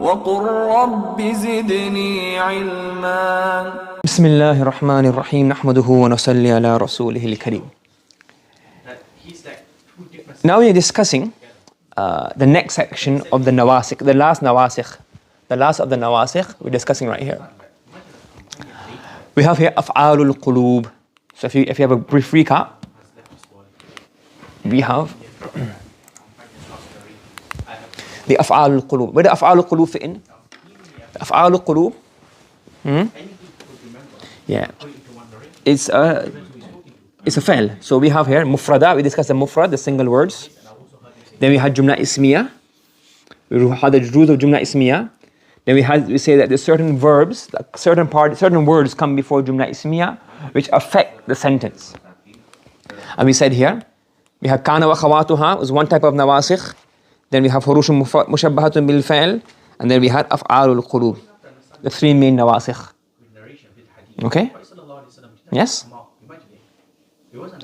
وقل رب زدني علما. بسم الله الرحمن الرحيم نحمده ونصلي على رسوله الكريم. Now we are discussing the next section of the nawasikh, the last of the nawasikh we're discussing right here. We have here أفعال القلوب. So if you have a brief recap, we have the أفعال القلوب. Where do أفعال القلوب fit in? أفعال القلوب, yeah, it's a fi'l. So we have here mufrada. We discussed the mufrad, the single words. Then we had jumla ismiya. We had the juruz of jumla ismiya. Then we say that there's certain verbs, like certain words come before jumla ismiya which affect the sentence. And we said here we have kana wa khawatuha was one type of nawasikh. Then we have hurush mushabbahatun bil fa'l, and then we had af'alul qulub, the three main nawasikh. Okay? Yes?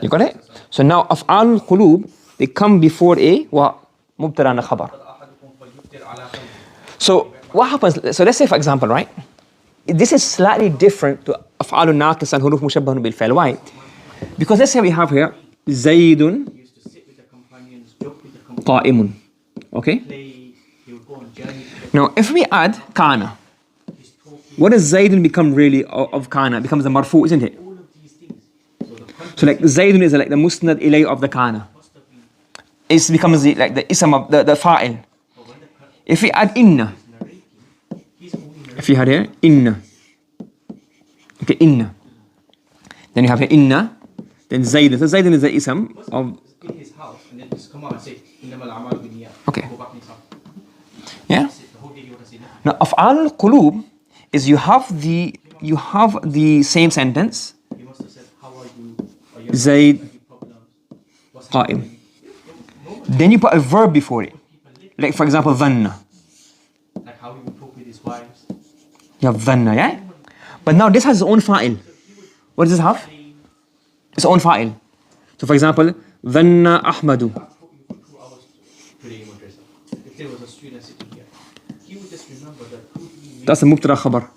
You got it? So now af'alul qulub, they come before a what? Mubtada and khabar. So what happens? So let's say for example, right? This is slightly different to af'alun naqis and huruf mushabbahun bil fa'l. Why? Because let's say we have here Zaydun qa'imun. Okay? Now if we add kana, what does Zaydun become really of kana? It becomes a marfu, isn't it? So like Zaydun is like the musnad ilay of the kana. It becomes like the ism of the fa'il. If we add inna, if you had here inna, okay, inna, then you have here inna, then Zaydun. So Zaydun is the ism of in his house, and then just come out and say innamal a'malu binniyat. Okay. Yeah. Now af'al al-qulub is you have the same sentence. Zayd qa'im. Then you put a verb before it. Like for example, dhanna. Like how he would talk with his wives. You have dhanna, yeah? But now this has its own fa'il. What does this have? Its own fa'il. So for example, dhanna Ahmadu. That's a mubtada khabar.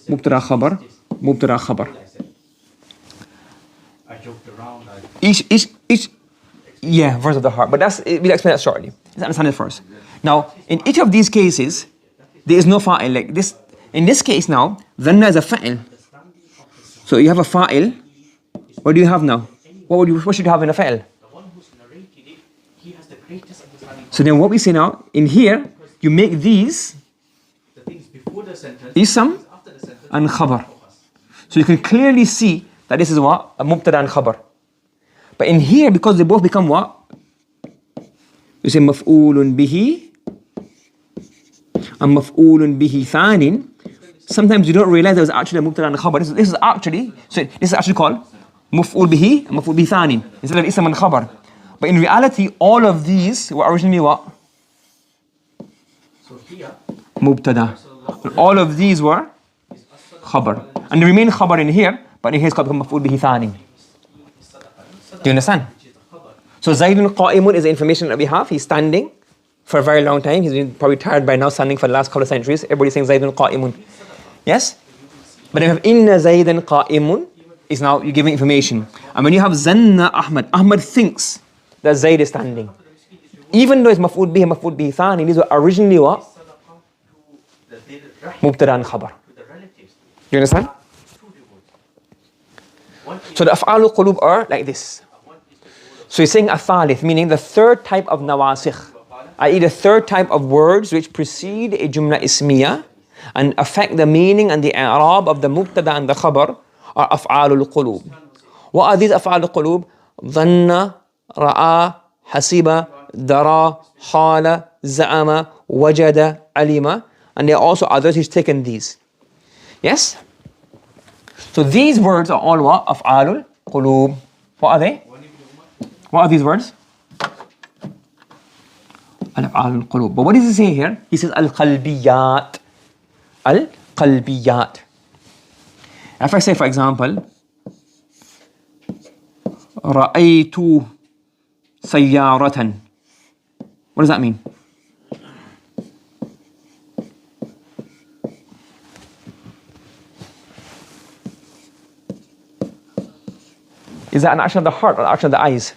Mubtada khabar. Mubtada khabar. Each yeah, verse of the heart. But we'll explain that shortly. Let's understand it first. Now, in each of these cases, there is no fa'il. Like this, in this case now, dhanna is a fa'il. So you have a fa'il. What do you have now? What should you have in a fa'il? So then what we say now, in here, you make these ism and khabar. So you can clearly see that this is what? A mubtada and khabar. But in here, because they both become what? You say maf'ulun bihi and maf'ulun bihi thanin. Sometimes you don't realize there was actually a mubtada and khabar. This is actually called maf'ul bihi and maf'ul bihi thanin instead of ism and khabar. But in reality, all of these were originally what? Mubtada. All of these were khabar. And they remain khabar in here, but in here it's called maf'ul bihi thani. Do you understand? So Zaydun qa'imun is the information that we have. He's standing for a very long time. He's been probably tired by now, standing for the last couple of centuries. Everybody's saying Zaydun qa'imun. Yes? But if you have inna Zaydan qa'imun, is now you're giving information. And when you have zanna Ahmad thinks that Zayd is standing. Even though it's maf'ul bihi thani, these were originally what? Mubtada and khabar. You understand? So the af'al al-qulub are like this. So he's saying a-thalith, meaning the third type of nawasikh, i.e. the third type of words which precede a jumla ismiya and affect the meaning and the i'rab of the mubtada and the khabar are af'al al-qulub. What are these af'al al-qulub? Dhanna, ra'a, hasiba, dara, khala, za'ama, wajada, alima. And there are also others who's taken these. Yes? So these words are all what? Af'alul qulub. What are they? What are these words? Al-af'alul qulub. But what does he say here? He says al-qalbiyat. Al-qalbiyat. If I say, for example, رأيت سيارة. What does that mean? Is that an action of the heart or an action of the eyes?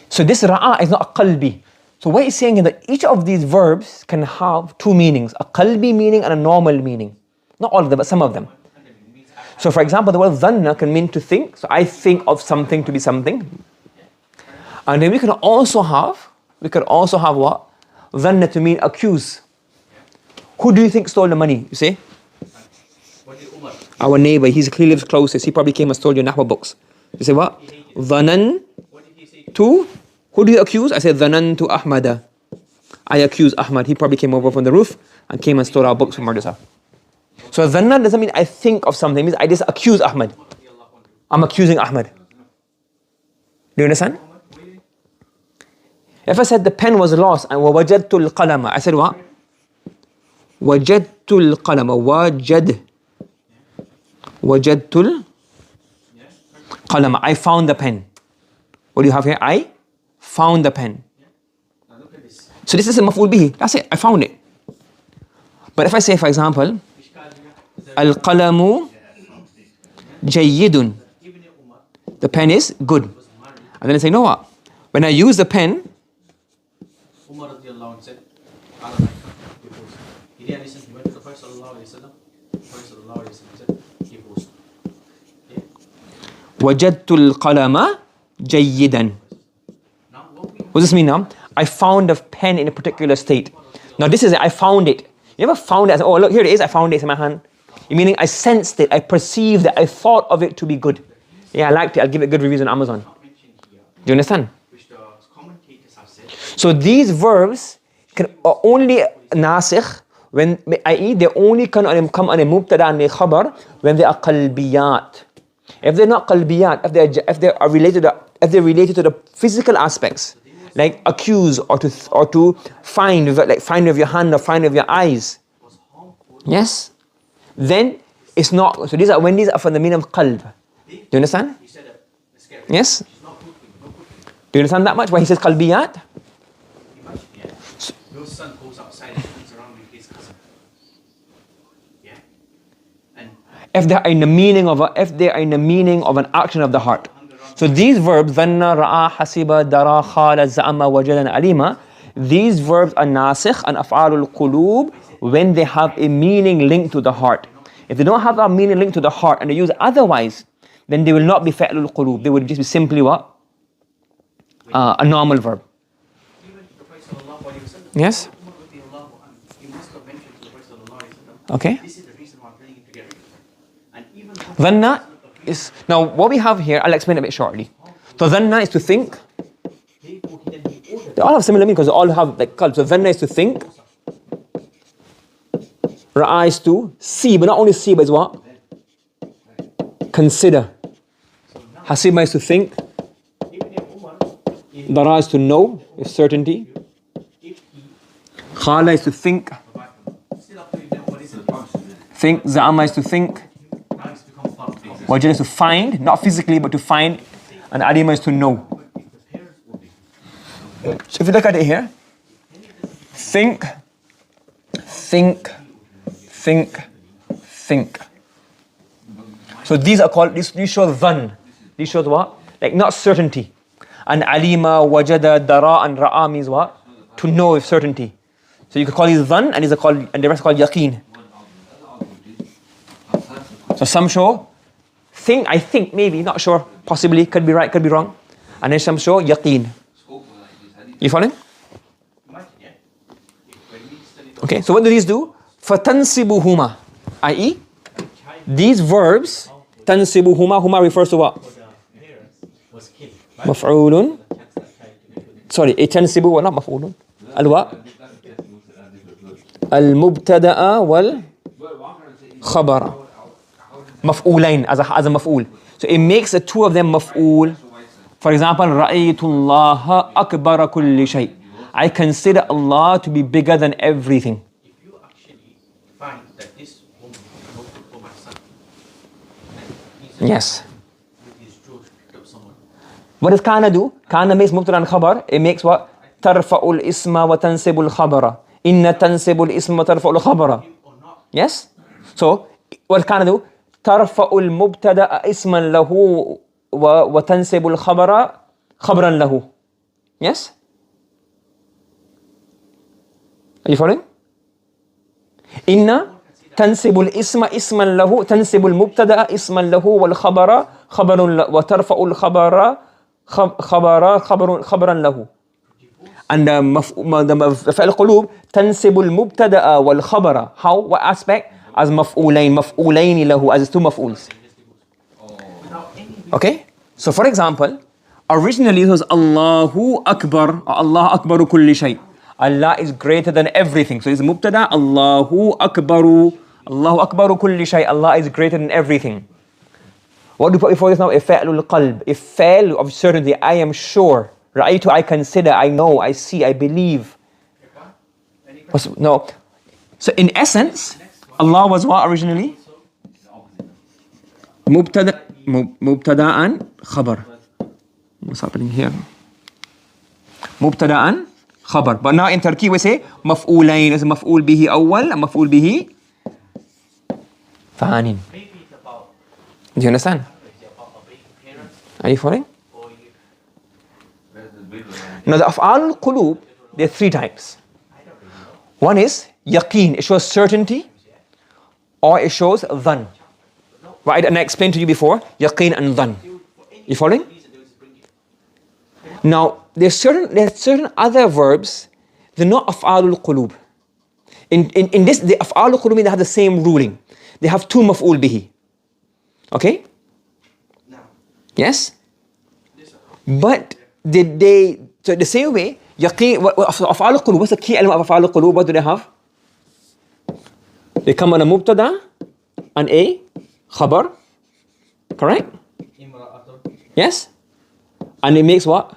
So this ra'a is not a qalbi. So what he's saying is that each of these verbs can have two meanings, a qalbi meaning and a normal meaning. Not all of them, but some of them. So for example, the word dhanna can mean to think. So I think of something to be something. And then we could also have what? Dhanna to mean accuse. Who do you think stole the money? You say? Our neighbor, he lives closest. He probably came and stole your Nahwa books. You say what? Dhanan to? Who do you accuse? I said Dhanan to Ahmada. I accuse Ahmad. He probably came over from the roof and came and stole our books from Madrasa. So Dhanna doesn't mean I think of something. It means I just accuse Ahmad. I'm accusing Ahmad. Do you understand? If I said the pen was lost and وَوَجَدْتُ الْقَلَمَ, I said what? وَجَدْتُ الْقَلَمَ. وَجَدْتُ الْقَلَمَ. I found the pen. What do you have here? I found the pen. So this is a maf'ul bihi. That's it. I found it. But if I say, for example, Al-Qalamu jayyidun, the pen is good. And then I say, no what? When I use the pen, said, he didn't listen. He went to the Prophet sallallahu alaihi wasallam. The Prophet sallallahu alaihi wasallam said, he posed. وَجَدْتُ الْقَلَمَ جَيِّدًا. What does this mean now? I found a pen in a particular state. Now this is it, I found it. You ever found it? Oh look, here it is, I found it in my hand. Meaning I sensed it, I perceived it, I thought of it to be good. Yeah, I liked it, I'll give it good reviews on Amazon. Do you understand? So these verbs can only nasikh when, i.e. they only can come on a mubtada and a khabar when they are qalbiyat. If they're not qalbiyat, if they are related to the physical aspects, like accuse or to find, like find with your hand or find with your eyes, yes, then it's not. So these are from the meaning of qalb. Do you understand? Yes. Do you understand that much? Why he says qalbiyat? Your son goes outside and comes around with his cousin. Yeah. And if they are in the meaning of an action of the heart. So these verbs, dhanna, ra'a, hasiba, dara, khala, za'ama, wajada, alima, these verbs are nasikh and af'al al-qulub when they have a meaning linked to the heart. If they don't have a meaning linked to the heart and they use otherwise, then they will not be fi'l al-qulub. They would just be simply what? A normal verb. Yes? Okay. Dhanna is, now what we have here, I'll explain a bit shortly. So dhanna is to think. They all have similar meaning because they all have like qalb. So dhanna is to think. Ra'a is to see, but not only see, but is what? Consider. Hasiba is to think. Dara is to know with certainty. Khala is to think. Za'ama is to think. Wajid is to find, not physically, but to find. And alima is to know. So if you look at it here, think. So these are called, these show dhan. These shows what? Like not certainty. And alima, wajada, dara, and ra'a means what? To know with certainty. So you could call these dhan and the rest are called yaqeen. So some show think, I think, maybe, not sure, possibly, could be right, could be wrong. And then some show yaqeen. You following? Okay, so what do these do? فَتَنْسِبُهُمَا, i.e. these verbs, تَنْسِبُهُمَا, huma refers to what? مفعول. Sorry, تنسب what? Not مفعول. الوا المبتدأ والخبر مفعولين as a مفعول. So it makes the two of them مفعول. For example, رأيت الله أكبر كل شيء. I consider Allah to be bigger than everything. if you actually find that this woman is not good for my son, and Yes. with his Jews picked up someone, What does kana do? Kana makes mubtada and khabar. It makes what? ترفع الاسم وتنسب الخبر. إن تنسب الاسم وترفع الخبر. or not, Yes? So, what does kana do? ترفع المبتدأ اسما له وتنسب الخبر خبرا له. Yes? Are you following? إن تنسب الاسم اسما له تنسب المبتدأ اسما له والخبر خبر وترفع الخبر خبرا له. And the فعل القلوب تنسب المبتدأ والخبر. How? What aspect? As مفعولين له, as two مفعوls. Okay? So for example, originally it was Allahu Akbar, or Allah Akbaru kulli shay. Allah is greater than everything. So it's mubtada, Allahu Akbaru kulli shay. Allah is greater than everything. What do we put before this now? Ifa'lul qalb. Ifa'l of certainty. I am sure. Ra'aytu, I consider, I know, I see, I believe. No. So in essence, Allah was what originally? Mubtada'an khabar. What's happening here? Mubtada'an khabar. But now in Turkey we say maf'ulain. Is maf'ul bihi awwal and maf'ul bihi fanin. Do you understand? Are you following? Now the Af'al al-Qulub, there are three types. One is yaqeen, it shows certainty, or it shows dhan. Right, and I explained to you before, yaqeen and dhan. You following? Now, there's certain other verbs, they're not Af'al al-Qulub. In this, the Af'al al-Qulub, they have the same ruling. They have two maf'ul bihi. Okay? Yes? But so the same way, yaqeen, Af'al al-Qulub, what's the key element of Af'al al-Qulub? What do they have? They come on a mubtada and a khabar. Correct? Yes? And it makes what?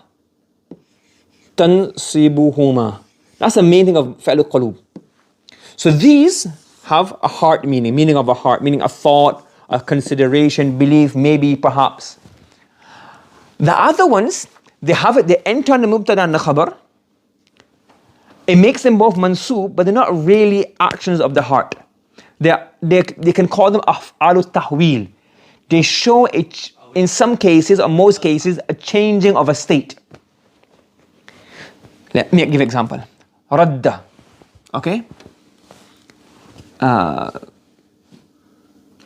Tansibuhuma. That's the main thing of Fa'l al-Qulub. So these have a heart meaning of a heart, meaning a thought, a consideration, belief, maybe, perhaps. The other ones, they enter on the mubtada and the khabar. It makes them both mansoob, but they're not really actions of the heart. They can call them af'al tahwil. They show it in some cases, or most cases, a changing of a state. Let me give an example. Radda. Okay?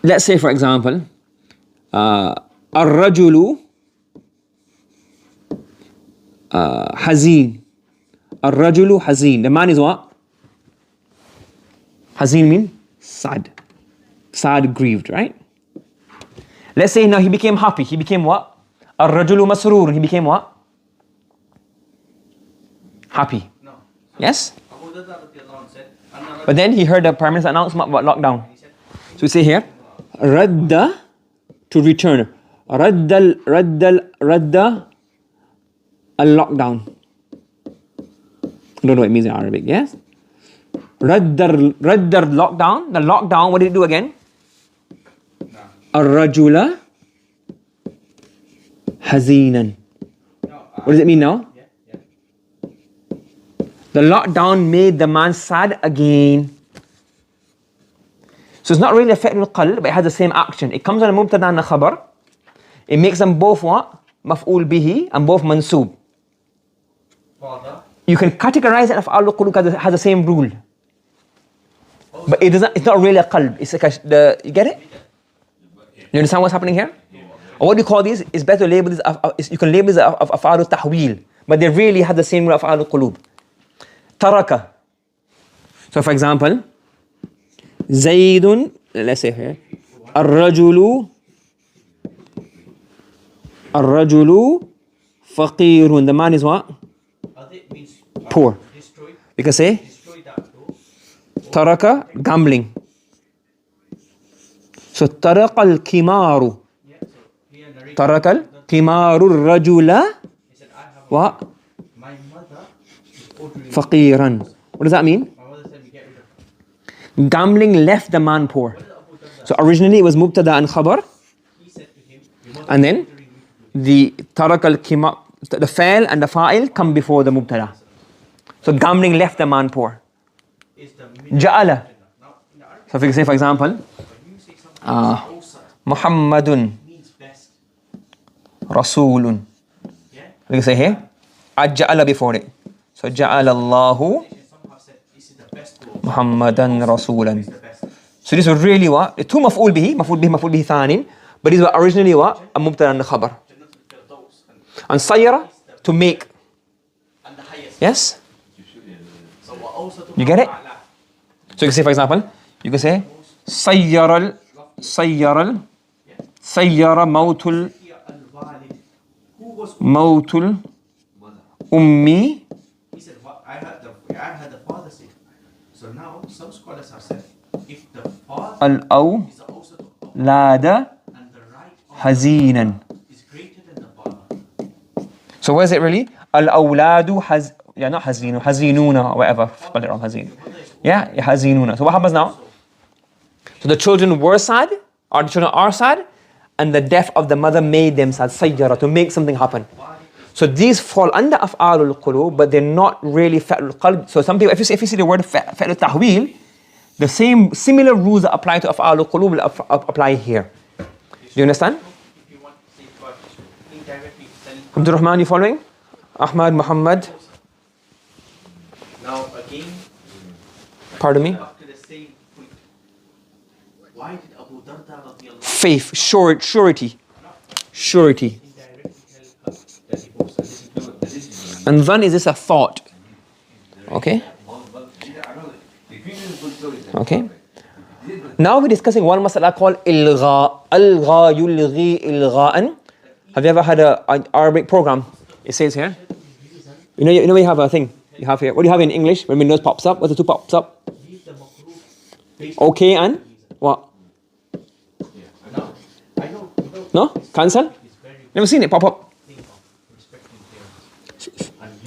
Let's say, for example, Ar-rajulu hazeen. Ar-rajulu hazeen. The man is what? Hazeen means sad. Sad, grieved, right? Let's say now he became happy. He became what? Ar-rajulu masroor. He became what? Happy. No. Yes? But then he heard the Prime Minister announcement about lockdown. So we say here, radda, to return. Radda al-lockdown. I don't know what it means in Arabic, yes? Radda lockdown. The lockdown, what did it do again? Ar-rajula hazeenan. What does it mean now? The lockdown made the man sad again. So it's not really a fi'l al-qalb, but it has the same action. It comes on a mubtada and a khabar. It makes them both what? Maf'ul bihi and both mansoob. You can categorize it as af'al al-qulub because it has the same rule. But it's not really a qalb. It's like you get it? You understand what's happening here? Or what do you call these? It's better to label this, you can label this of af'al al-tahwil. But they really have the same rule of af'al al-qulub. Taraka. So for example, Zaydun, let's say here, Ar-rajulu faqirun. The man is what? Poor. You can say Taraka, gambling. So Taraka al-kimaru. Taraka al-kimaru ar-rajula what? Faqiran. What does that mean? Gambling left the man poor. So originally it was mubtada and khabar. And then the tarak al-kima, the fa'il and the fa'il come before the mubtada. So gambling left the man poor. Ja'ala. So if you say, for example, Muhammadun means best. Rasulun. Yeah? We can say here, add ja'ala before it. So ja'ala Allahu Some have said this is the best rule. Muhammadan Rasulan. The best. So this was really what? The two maf'ul bihi thanin, but these were originally what? A mubtada and a khabar. And sayyara, to make. And the highest. Yes? So also to You get it? So you can say, for example, you can say, sayyara mawtul Here al-walid. Who was mawtul ummi he said I heard the father say. So now some scholars have said if the father al-aw is also to lada and the right of hazinan. is greater than the father. So where is it really? Al-awladu not hazinu, hazinuna or whatever. Spell it wrong, hazin. Yeah, hazinuna. So what happens now? So the children were sad, or the children are sad, and the death of the mother made them sad, sayyara, to make something happen. So these fall under af'alul qulub, but they're not really fa'lul qalb. So some people, if you see the word fa'lul tahweel, the similar rules that apply to af'alul qulub will apply here. Do you understand? If you want to say God indirectly telling Abdul Rahman, you following? Ahmad, Muhammad, now again pardon me? after the same point. Why did Abu Darda radiallahu Faith, surety. Surety. indirectly tell her that he was a And then is this a thought? Okay? Okay? Now we're discussing one masala called ilgha. Algha yulghi ilgha'an. Have you ever had an Arabic program? It says here. You know you have a thing. You have here. What do you have in English when Windows pops up? What's the two pops up? Okay and what? I know No? Cancel? Never seen it pop up.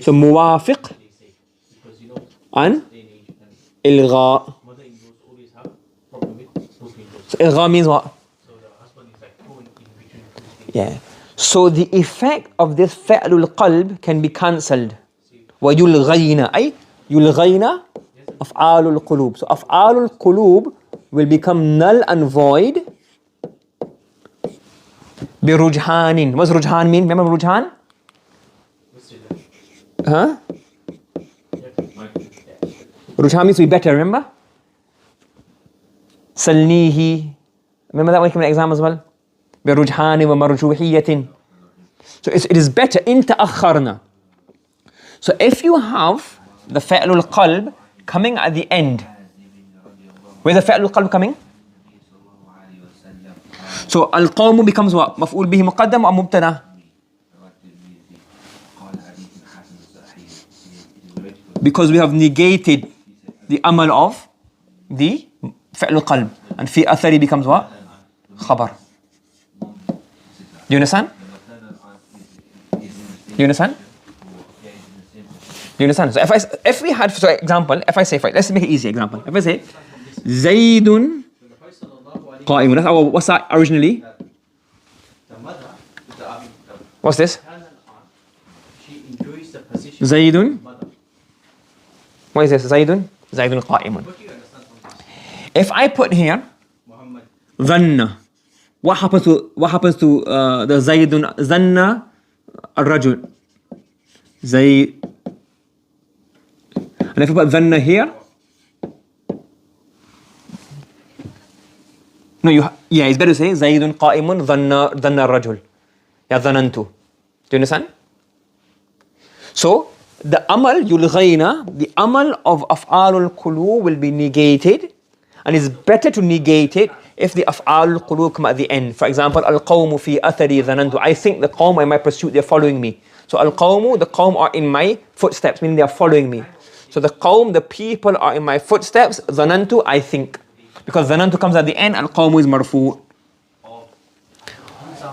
So muwafiq because you know and day and age and ilgha. mother-in-laws always have problem with both windows. So ilgha means what? So the husband is like going in between two things. Yeah. So the effect of this fa'lul qalb can be cancelled. وَيُلْغَيْنَ أي يُلْغَيْنَ أفعال القلوب. So أفعال القلوب will become null and void برجحان. What does rujhan mean? Remember rujhan? Huh? Rujhan means to be better, remember? سلنيه. Remember that one came in the exam as well? برجحان ومرجوحية. So it is better إن تأخرنا. So if you have the fa'lul qalb coming at the end, where's the fa'lul qalb coming? So al-qawmu becomes what? Maf'ul bihi muqaddam or mubtada? Because we have negated the amal of the fa'lul qalb. And fi athari becomes what? Khabar. Do you understand? Do you understand? Do you understand? So if we had, for example, if I say, let's make it easy example. If I say, Zaydun qa'imun. That's our, what's that originally? The mother, What's this? she enjoys the position Zaydun. of the mother. What is this? Zaydun? Zaydun qa'imun. What do you understand from this? If I put here, Muhammad, dhanna. What happens to the Zaydun? Dhanna al-rajul. Zayd. And if I put dhanna here, no, it's better to say Zaydun qa'imun dhanna rajul. Ya dhanantu. Do you understand? So the amal yulghayna, the amal of af'alul qulub will be negated, and it's better to negate it if the af'alul qulub come at the end. For example, al-qawmu fi athari dhanantu. I think the qawm in my pursuit, they're following me. So the qawm are in my footsteps, meaning they are following me. So the qawm, the people are in my footsteps. Dhanantu, I think. Because dhanantu comes at the end, al-qawmu is marfu'.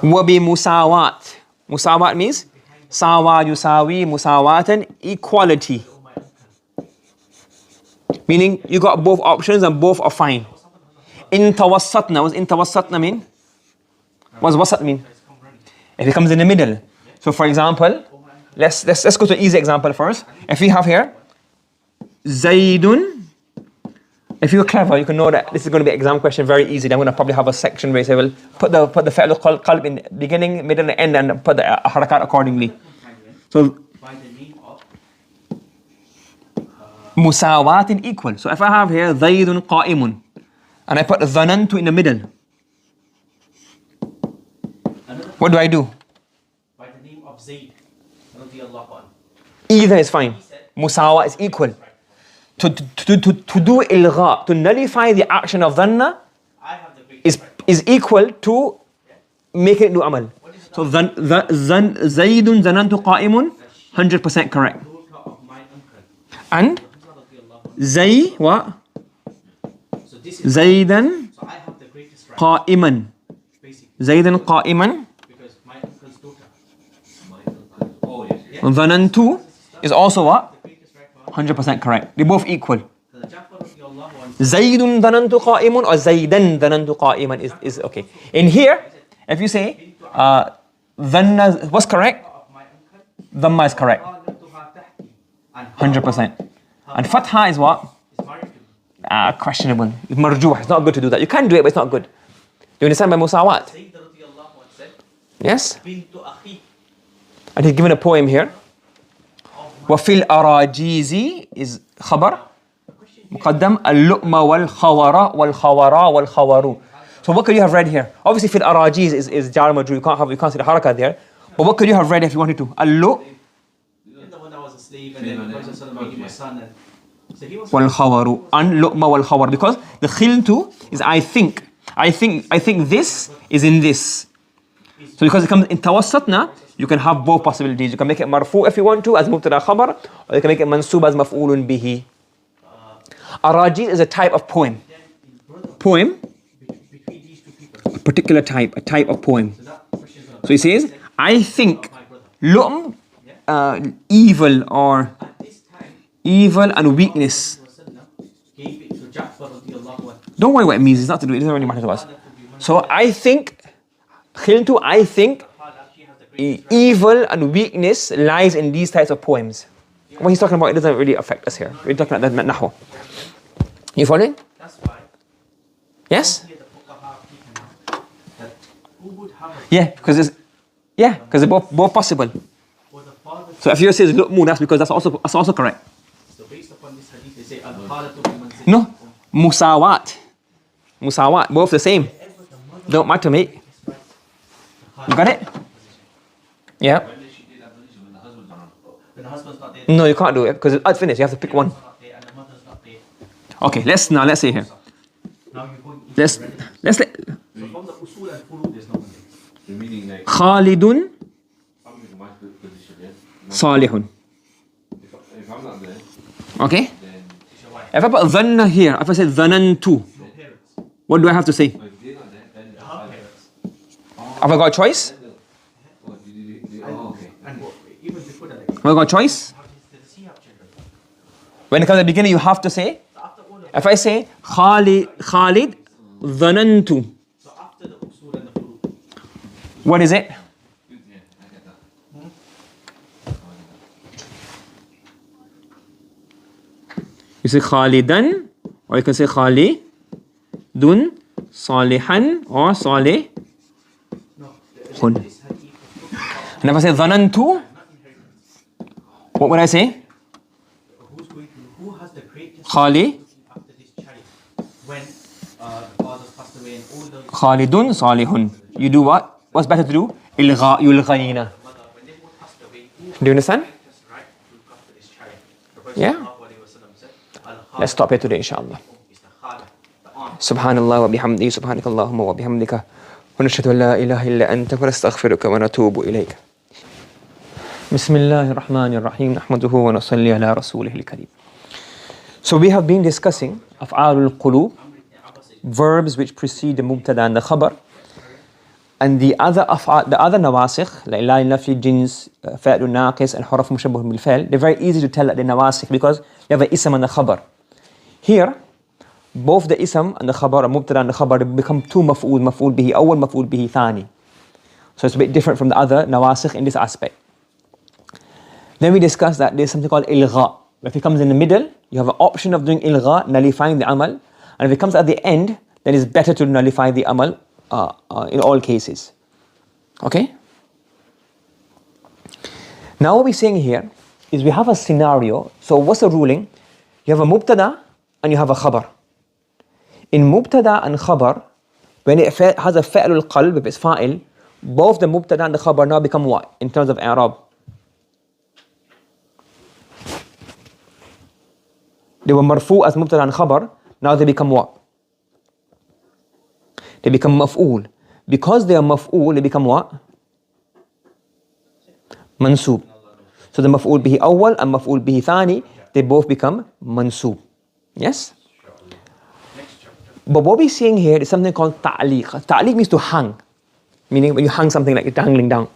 Wabi musawat. Musawat means sawa yusawi musawatan, equality. Meaning you got both options and both are fine. In tawassatna, what's in tawassatna mean? What does wasat mean? If it comes in the middle. So for example, let's go to an easy example first. If we have here Zaydun if you're clever, you can know that this is going to be an exam question very easy. I'm going to probably have a section where you say, well, put the fi'l al-qalb in beginning, middle, and end, and put the harakat accordingly. So, by the name of musawatin equal. So if I have here zaydun qa'imun, and I put dhanantu in the middle, what do I do? by the name of Zayd radiyallahu anhu. Either is fine. Musawa is equal. To do ilgha, to nullify the action of dhanna I have the greatest is equal to making it do amal. So zaydun dhanantu qa'imun, 100% correct. daughter of my uncle. And Radiyallahu anhu. zay what? So this is Zaydan so I have the greatest right qa'iman. basically Zaydan qa'iman. because my uncle's daughter. Dhanantu is also what? The greatest right for 100% correct. They're both equal. the Ja'far radiyallahu anhu. Zaydun dhanantu qa'imun or Zaydan dhanantu qa'iman is okay. In here, if you say dhanna, what's correct? Of my uncle. Dhamma is correct. قالتها تحتي. And 100%. And fatha is what? is married to me. Questionable. It's marjuh. It's not good to do that. You can do it, but it's not good. Do you understand by musawat? Zayd radiyallahu anhu said, Yes? bintu akhi. And he's given a poem here. وفي الأراجيز is خبر مقدم اللؤم والخورة والخورا والخورو. So what could you have read here? Obviously في الأراجيز is jar majrur. You can't see the haraka there. But what could you have read if you wanted to? اللؤ The one that was a slave and then the Prophet ﷺ made him a son and so he was والخورو and لؤم والخور, because the khiltu is I think this is in this. So because it comes in tawassatna, you can have both possibilities. You can make it marfu if you want to as mubtada khabar, or you can make it mansub as maf'ulun bihi. Arajiz is a type of poem. Poem, between these two people. a particular type, a type of poem. So that question is So he says, I think my brother. lu'm, evil or At this time, evil and weakness. Rasulullah gave it to Ja'far radiyallahu anhu. Don't worry what it means. It's not to do. It doesn't really matter to us. So I think, khiltu, I think She has the greatest evil and weakness lies in these types of poems. What he's talking about, it doesn't really affect us here. We're talking about that nahu. You following? That's why Yes? here the fuqaha people now that who would have a Yeah, because they're both possible. for the father. So if yours says lu'mu, that's because that's also correct. So based upon this hadith, they say al-khalatu bi manzilati No, musawat, both the same. Don't matter, mate. You got it? Yeah. when the husband's not there, No, you can't do it because it's finished. You have to pick one. not there, and the mother's not there. Okay, let's say here. Now you're going into Let's so from the usul and furu, there's no one there. Meaning like, Khalidun I'm in my position, yeah? salihun. If I'm not there, Okay? then If I put dhanna here, if I say dhanantu, No parents. what do I have to say? if they're not there, then Her parents. Have I got a choice? okay. And even before that, Have I got a choice? does he have children? When it comes to the beginning, you have to say. After all of If I say Khalid dhanantu, so after the usul and the furu, what is it? Yeah, I get that. You say Khalidan, or you can say Khalidun salihan or salihun. no, this hadith, And if I say dhanantu, not inheritance. what would I say? Who has the greatest Khali, after this child? When the fathers passed away and all those Khalidun salihun. You do what? What's better to do? Ilgha yulghayna. mother, when they both passed away, who Do you understand? has right to look after this child? The Prophet Yeah. ﷺ said, Al-Khala Let's stop here today, inshallah. is the khala, the aunt. Subhanallah wa bihamdi, subhanak Allahumma wa bihamdika. ونشهد أن لا إله إلا أنت ونستغفرك ونتوب إليك. بسم الله الرحمن الرحيم نحمده ونصلي على رسوله الكريم. So we have been discussing أفعال القلوب, verbs which precede the mubtada and the khabar, and the other nawasikh like la nafi jins, fa'l naqis and huruf mushabbah bil fa'l. They're very easy to tell at the nawasikh because you have the ism and the khabar. Here both the ism and the khabar, or mubtada and the khabar, become two maf'ul bihi awwal, maf'ul bihi thani. So it's a bit different from the other nawasikh in this aspect. Then we discussed that there's something called ilgha. If it comes in the middle, you have an option of doing ilgha, nullifying the amal, And if it comes at the end, then it's better to nullify the amal in all cases. Okay? Now what we're saying here is we have a scenario. So what's the ruling? You have a mubtada and you have a khabar. In mubtada and khabar, when it has a fa'lul qalb, if it's fa'il, both the mubtada and the khabar now become what in terms of i'rab? They were marfu as mubtada and khabar, now they become what? They become maf'ul. Because they are maf'ul, they become what? Mansub. So the maf'ul bihi awwal and maf'ul bihi thani, they both become mansub. Yes? But what we're seeing here is something called ta'liq. Ta'liq means to hang, meaning when you hang something like it's dangling down.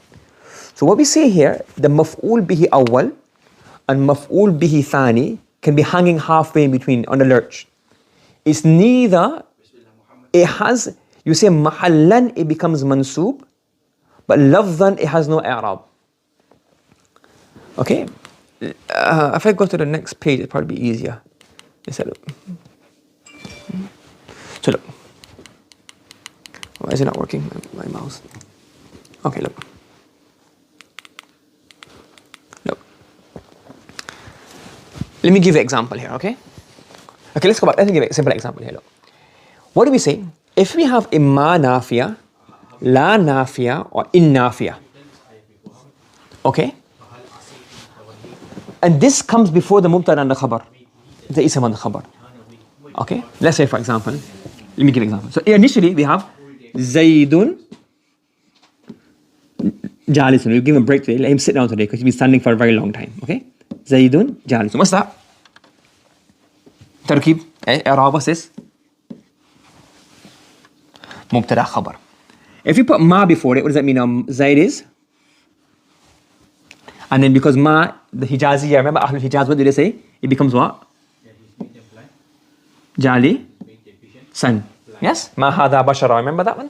So what we see here, the maf'ul bihi awwal and maf'ul bihi thani can be hanging halfway in between on the lurch. It's neither, it has, you say mahallan, it becomes mansub, but lafzan, it has no i'rab. Okay? If I go to the next page, it'll probably be easier. Let's have a look. So look. Why is it not working, my mouse? Okay, look. Look. Let me give you an example here, okay? Okay, let's go back. Let me give you a simple example here. Look. What do we say? If we have imma nafiya, la nafiya, or in nafiya, okay? And this comes before the mubtada and the khabar, the ism and the khabar. Okay? Let's say, for example, let me give an example. So initially we have Zaydun Jalisun. We'll give him a break today. Let him sit down today because he's been standing for a very long time. Okay? Zaydun Jalisun. What's that? Tarkib. I'rab, what's this? Mubtada khabar. If you put ma before it, what does that mean? Zayd is? And then because ma, the Hijaziyya, remember Ahlul Hijaz, what did they say? It becomes what? Jali, sun. Yes? Ma hadha bashara, remember that one?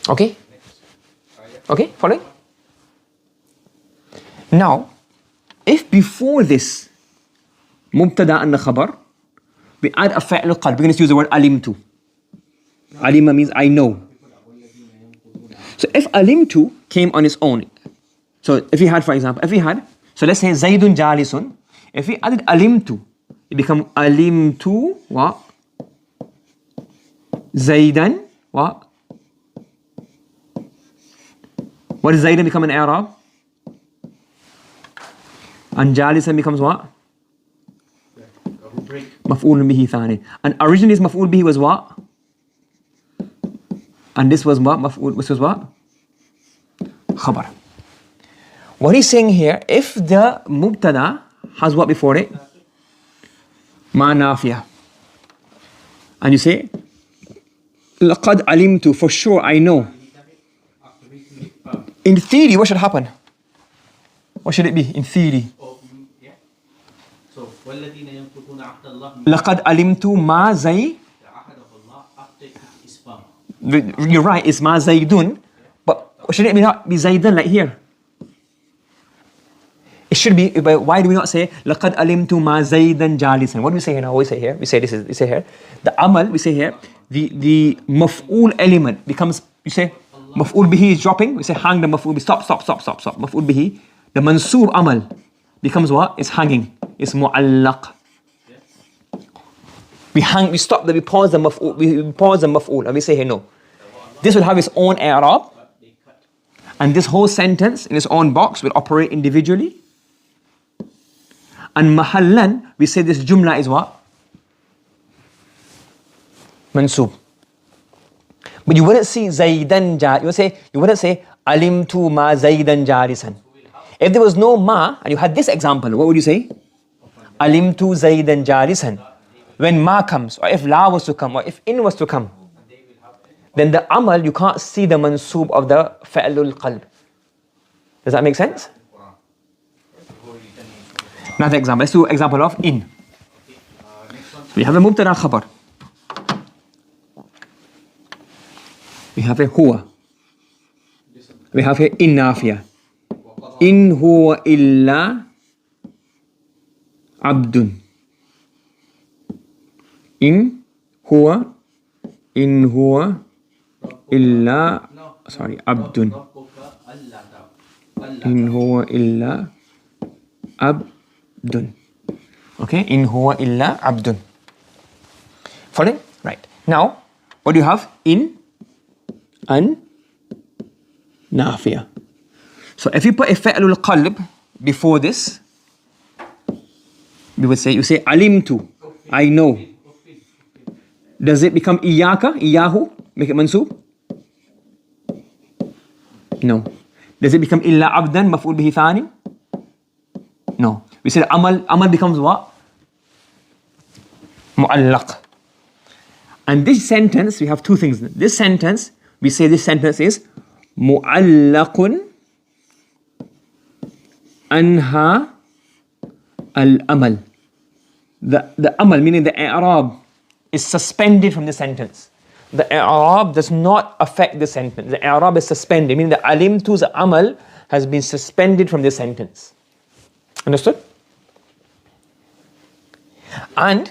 Okay? Okay, following? Now, if before this, mubtada and the khabar, we add a fa'l qalb, we're going to use the word alimtu. Alima means I know. So if alimtu came on its own, so if we had, for example, so let's say Zaydun Jalisun, if we added alimtu, it become alimtu what? Zaydan what? What does Zaydan become in Arab? And Jalisan becomes what? Maf'ul bihi thani. And originally this maf'ul bihi was what? And this was what? Maf'ul, this was what? Khabar. What he's saying here, if the mubtada has what before it? Ma nafiya. And you say, laqad alimtu, for sure I know. In theory, what should happen? What should it be in theory? Laqad alimtu ma zay. You're right, it's ma zaydun. But shouldn't it not be zaydan like here? It should be, but why do we not say laqad alimtu ma zaydan jalisan? What do we say here now? We say here, we say here, the amal, we say here, the maf'ul element becomes, you say, maf'ul bihi is dropping, we say hang the maf'ul bihi, stop, maf'ul bihi, the mansub amal becomes what? It's hanging, it's mu'allaq. We stop, we pause the maf'ul, and we say here, no. This will have its own i'rab, and this whole sentence in its own box will operate individually. And mahallan, we say this jumla is what? Mansub. But you wouldn't see Zaydan you wouldn't say alimtu ma Zaydan jalisan. If there was no ma, and you had this example, what would you say? Alimtu Zaydan jalisan. When ma comes, or if la was to come, or if in was to come, then the amal, you can't see the mansub of the fa'lul qalb. Does that make sense? Another example. Let's do an example of in. We have a mubtada khabar. We have a huwa. We have a in nafiya. In huwa illa abdun. In huwa illa, sorry, abdun. In huwa illa abdun. Okay, in huwa illa abdun. Following? Right. Now, what do you have? In an nafiya. So if you put a fa'lul qalb before this, you say alimtu, I know. Does it become iyaka, iyahu? Make it mansub? No. Does it become illa abdan, maf'ul bihi thani? No. We said amal becomes what? Mu'allaq. And this sentence, we have two things. This sentence, we say this sentence is mu'allaqun anha al-amal. The amal, meaning the i'rab, is suspended from the sentence. The i'rab does not affect the sentence. The i'rab is suspended, meaning the alimtu's amal has been suspended from the sentence. Understood? And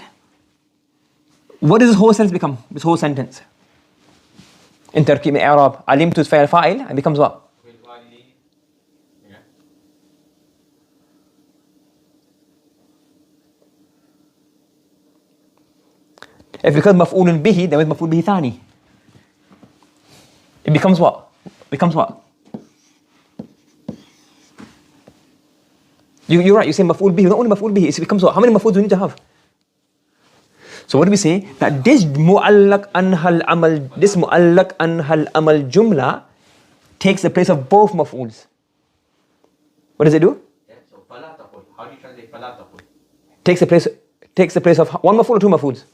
what does this whole sentence become? This whole sentence. In Turkey, i'rab, alimtu's fa'il, and becomes what? If it becomes maf'ulun bihi, then it's maf'ul bihi thani. It becomes what? Becomes what? You're right, you say maf'ul bihi, not only maf'ul bihi, it becomes what? How many maf'uls do you need to have? So what do we say? That this mu'allaq anhal amal jumla takes the place of both maf'uls. What does it do? Yeah, so fala taqul. How do you translate fala taqul? Takes the place of one maf'ul or two maf'uls?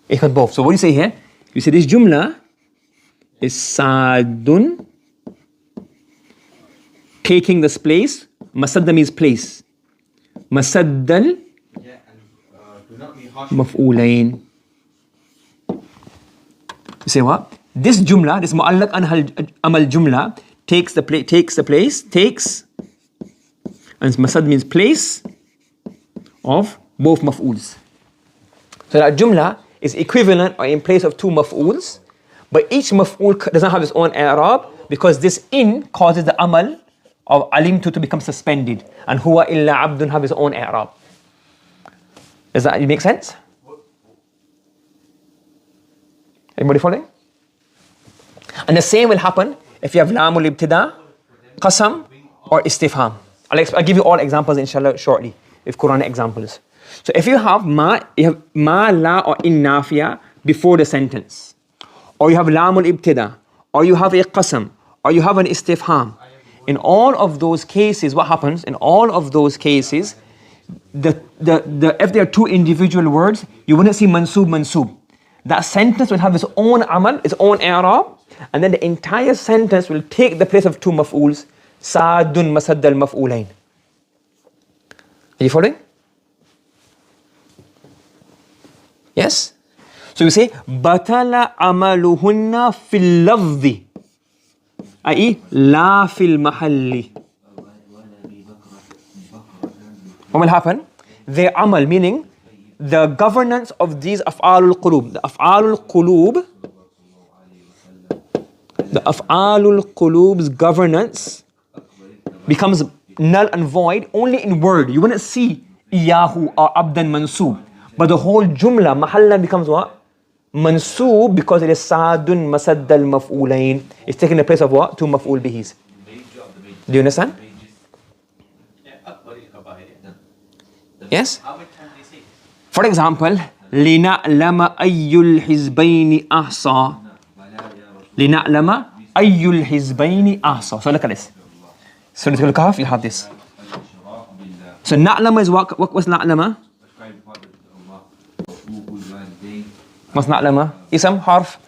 It has both. So what do you say here? You say this jumla is sadun, taking this place. Masadda means place. Masaddal Yeah, and do not be harsh. maf'ulain. You say what? This jumla, this mu'allaq anhal amal jumla takes, and masad means place of both maf'uls. So that jumla is equivalent or in place of two maf'uls, but each maf'ul does not have its own i'rab because this in causes the amal of alimtu to become suspended, and huwa illa abdun have its own i'rab. Does that make sense? Anybody following? And the same will happen if you have lamul ibtida, qasam, or istifham. I'll give you all examples inshallah shortly, if Quranic examples. So if you have ma, la, or in nafiya before the sentence, or you have lamul ibtida, or you have a qasam, or you have an istifham, in all of those cases, what happens? In all of those cases, if there are two individual words, you wouldn't see mansub. That sentence will have its own amal, its own i'rab, and then the entire sentence will take the place of two maf'uls, sadun masadd al-maf'ulain. Are you following? Yes? So we say, batala amaluhunna fil lafzi, i.e. la fil mahalli. What will happen? Their amal, meaning the governance of these af'alul qulub. The af'alul qulub's governance becomes null and void only in word. You wouldn't see iyahu or abdan mansub. But the whole jumla, mahallan, becomes what? Mansub, because it is sadun masaddal maf'ulain. It's taking the place of what? Two maf'ul bihis. Do you understand? Yes? For example, لِنَعْلَمَ أَيُّ الْحِزْبَيْنِ أَحْصَى. لِنَعْلَمَ أَيُّ الْحِزْبَيْنِ أَحْصَى. So look at this. Surah Al-Kahf, you have this. So na'lama is what was na'lama? What's na'lama? Ism, harf?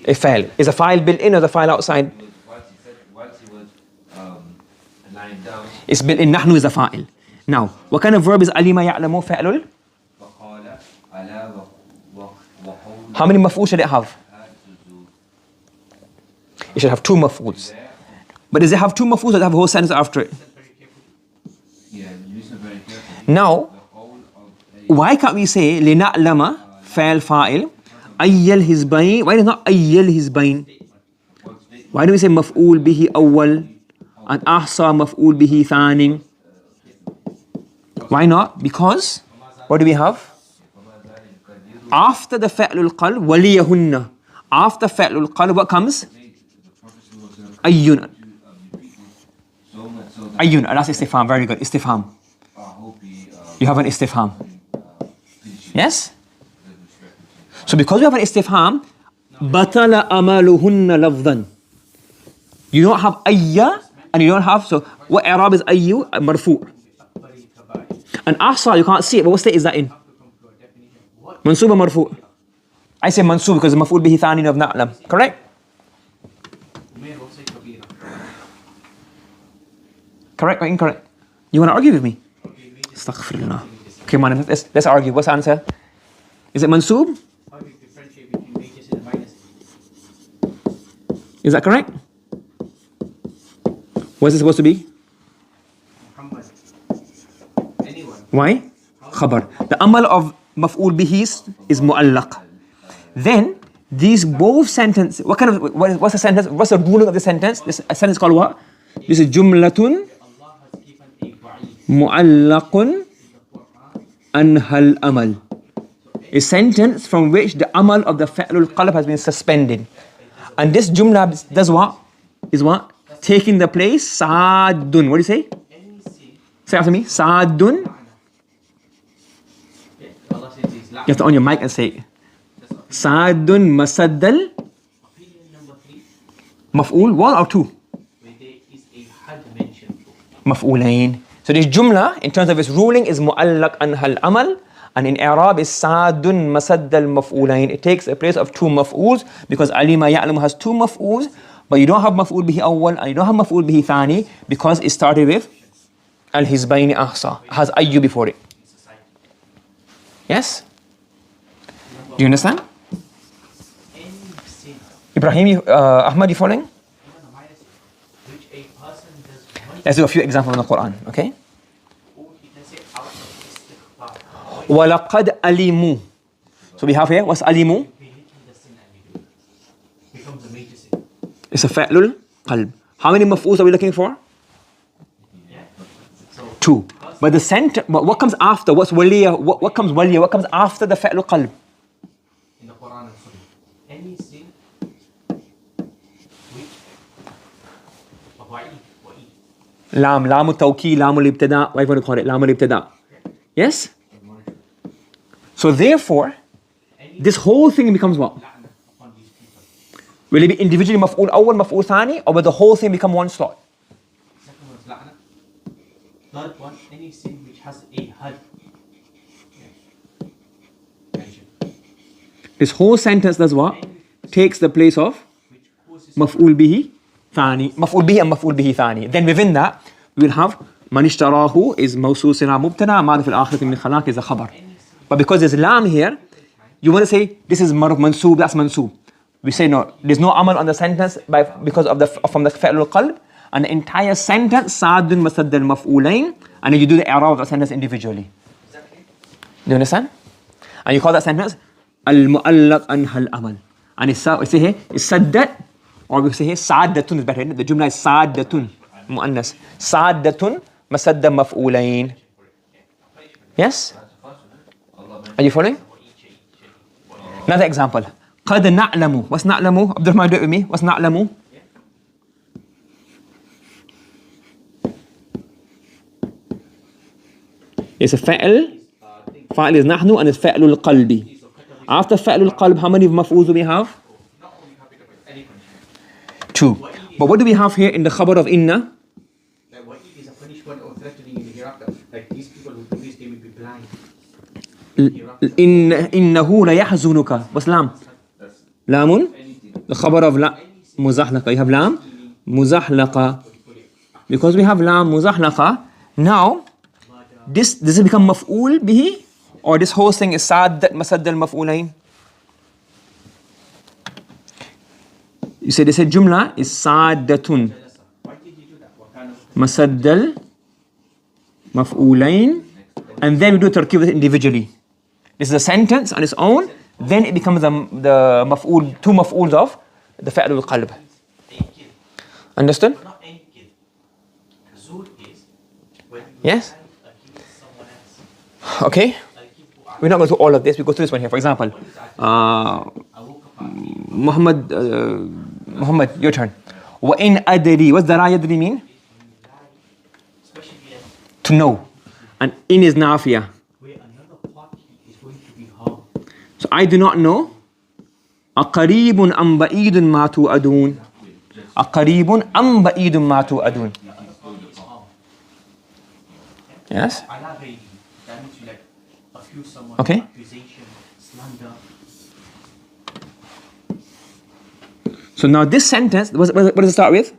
A file. Is a file built in or the file outside? It's built in. Nahnu is a fa'il. Now, what kind of verb is alima ya'lamu fa'lul? How many maf'uls should it have? It should have two maf'uls. But does it have two maf'ools or does it have a whole sentence after it? Yeah, you listen very carefully. Now, The whole of why can't we say لنعلم فعل فاعل أي الحزبين? Why not أي الحزبين? Why do we say مفعول به أول and أحصى مفعول به ثاني? Why not? Because what do we have? After the فعل القلب وليهن. After فعل القلب what comes? أيٌ. أيٌ. That's istifham. Very good. Istifham. You have an istifham. Yes? So because we have an istifham, batala amaluhunna lafdhan. You don't have ayya and you don't have, so what i'rab is ayyu? Marfu'. And ahsa, you can't see it, but what state is that in? Mansoob or marfu'? I say mansoob because it's maf'ul bihi thani of na'lam. Correct? Correct or incorrect? You want to argue with me? Astaghfirullah. Okay, man, let's argue. What's the answer? Is it mansoob? How do you differentiate between majors and minors? Is that correct? What's it supposed to be? Muhammad. Anyone. Why? Khabar. The amal of maf'ul bihi is mu'allaq. Then these both sentences. What's the sentence? What's the ruling of the sentence? This a sentence called what? This is jumlatun Allah has given a wa'id mu'allaqun anhal amal. A sentence from which the amal of the fa'lul qalb has been suspended. And this jumla does what? Is what? Taking the place sa'adun. What do you say? Say after me. Sa'adun. Allah says is You have to on your mic and say it. Sa'adun masaddal. opinion number 3, Maf'ul 1 or 2? where there is a had mentioned. Maf'ulain. So this jumla in terms of its ruling is mu'allaq anhal amal. And in i'rab is sa'adun masaddal maf'ulain. It takes the place of two maf'uls because alima ya'lamu has two maf'uls. But you don't have maf'ul bihi awwal and you don't have maf'ul bihi thani because it started with al-hizbayni ahsa. It has ayyu before it. Yes? Do you understand? Any sin, Ibrahim, Ahmad, you following? even a minor sin, which a person does one Let's do a few examples from the Quran, okay? or he can say out of istighfar, وَلَقَدْ أَلِمُوا. So we have here, what's alimu? creating the sin and we do it. Becomes a major sin. It's a fa'lul qalb. How many maf'uls are we looking for? Yeah. So 2. But the center, but what comes after? What's waliya? What comes waliya? What comes after the fa'lul qalb? in the Quran and Sunnah, any sin which wa'id, Lamu tawki, lamu libtada, whatever you want to call it, lamu libtada. Yes? So therefore, this whole thing becomes what? la'na upon these people. Will it be individually maf'ul awwal, maf'ul thani, or will the whole thing become one slot? Second one is la'na. Third one, any sin which has a had. Mention. This whole sentence does what? Takes the place of Which causes maf'ul bihi thani, maf'ul bihi and maf'ul bihi thani. Then within that, we will have man ishtarahu is mawsul sina mubtada, ma'ruf al-akhirati min khalaq is a khabar. But because there's lam here, you want to say this is maruf mansoob, that's mansoob. We say no, there's no amal on the sentence because of from the fa'lul qalb, and the entire sentence sa'adun masaddal maf'ulain, and then you do the i'rab of the sentence individually. Do you understand? And you call that sentence al-mu'allaq anhal amal. And we say here, it's saddat, or we say here, sa'addatun is better, isn't it? The jumla is sa'addatun, mu'annas. Sa'addatun masadda maf'ulain. Yes? Are you following? Another example. قَدْ نَعْلَمُ. What's نَعْلَمُ? Abdurrahman, do it with me. What's نَعْلَمُ? It's a fa'al. Fa'al is nahnu and it's fa'lul qalbi. After fa'lul qalb, how many maf'ools do we have? 2. But what do we have here in the khabar of inna? like wa'id is a punishment or threatening in the hereafter. Like these people who do this, they will be blind. إنه ليحزنك. What's lam? Lamun? The khabar of la muzahlaqa. You have lam muzahlaqa. Because we have lam muzahlaqa, now does it become maf'ul bihi? Or this whole thing is saddat masadd al-maf'ulain? You say this jumla is saddatun. Wa'id Masaddal Maf'ulain. And then we do tarkib individually. This is a sentence on its own. Then it becomes the maf'ul, two maf'uls of the fa'l al-qalb. Understood? Not any kid. Zul is when you Yes? have someone else. Okay. We're not going to do all of this. We go through this one here. For example, Muhammad, your turn. Wa in adri. What's the ra yadri mean? To know. And in is nafiya. Where another party is going to be harmed. So I do not know. Aqaribun am ba'idun ma tu'adun. Aqaribun am ba'idun ma tu'adun. Yes? Ala ghayri. That means you like accuse someone. Okay. Accusation, slander. So now this sentence, what does it start with?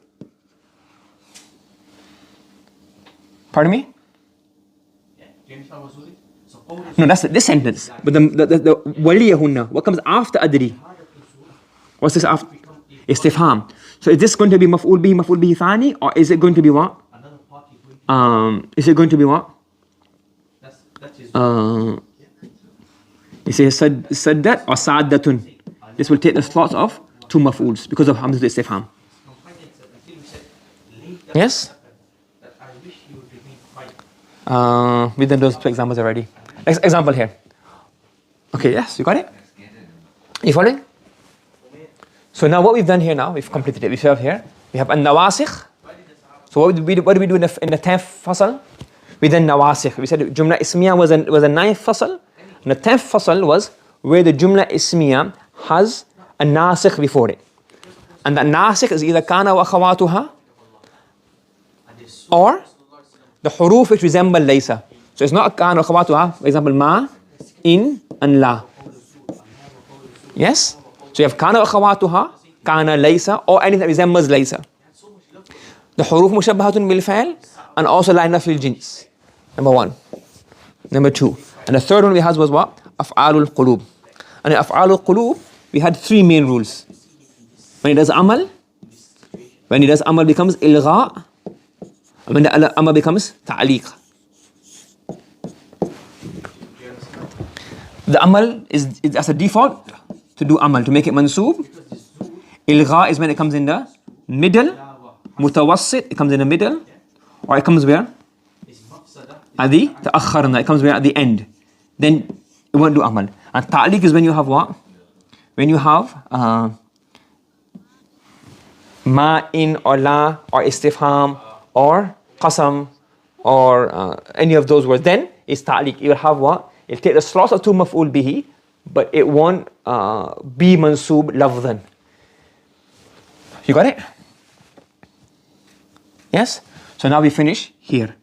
Pardon me? Yeah. Do you understand what Zul is? Suppose No, that's this sentence. But the waliyahunna, what comes after adri? What's this after? Istifham. So is this going to be maf'ul bihi thani, or is it going to be what? another party is going to Is it going to be what? that is You say saddat or sa'addatun. This will take the slots of two maf'uls because of hamzatul istifham. Yes? that I wish you would remain quiet. We done those two examples already. Next example here. Okay, yes, you got it? You following? So now what we've done here now, we've completed it. We have here, we have an-nawasikh. So what do we do in the 10th fasal? We done nawasikh. We said Jumla Ismiya was a 9th fasal. And the 10th fasal was where the Jumla Ismiya has a nasikh before it. And that nasikh is either kana wa akhawatuha or the huruf which resemble laysa. So it's not kana wa akhawatuha, for example, ma, in, and la. Yes? So you have kana wa akhawatuha, kana laysa, or anything that resembles laysa. The huruf mushabbahatun bil fa'il, and also la nafil jins. Number 1. Number 2. And the third one we had was what? Af'alul qulub. And in Af'alul qulub, we had 3 main rules. When it does amal becomes ilgha, and when the amal becomes ta'liq. The amal is as a default to do amal, to make it mansoob. Ilgha is when it comes in the middle. Mutawassit, it comes in the middle. Or it comes where? At the ta'akharna, it comes where? At the end. Then it won't do amal. And ta'liq is when you have what? When you have ma, in, or la, or istifham, or qasam, or any of those words. Then it's ta'liq. It will have what? It'll take the slots of 2 maf'ul bihi, but it won't be mansoob lafdhan. You got it? Yes? So now we finish here.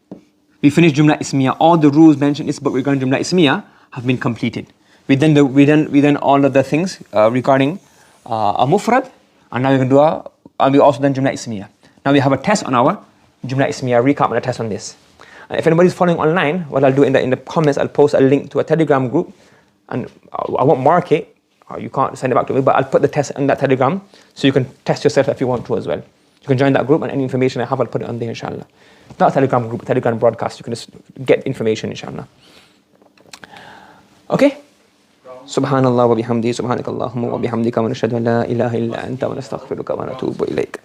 We finished Jumla Ismiya. All the rules mentioned in this book regarding Jumla Ismiya have been completed. We done all of the things regarding a mufrad, and now we're going to do and we also done Jumla Ismiya. Now we have a test on our Jumla Ismiya, recap and a test on this. And if anybody's following online, what I'll do in the comments, I'll post a link to a Telegram group, and I won't mark it, or you can't send it back to me, but I'll put the test in that Telegram so you can test yourself if you want to as well. You can join that group, and any information I have, I'll put it on there, inshallah. Not a Telegram group, a Telegram broadcast. You can just get information, inshallah. Okay? Subhanallah wa bihamdi, subhanakallahumma wa bihamdika, wa nashhadu an la ilaha illa anta, wa nastaghfiruka wa natubu ilayk.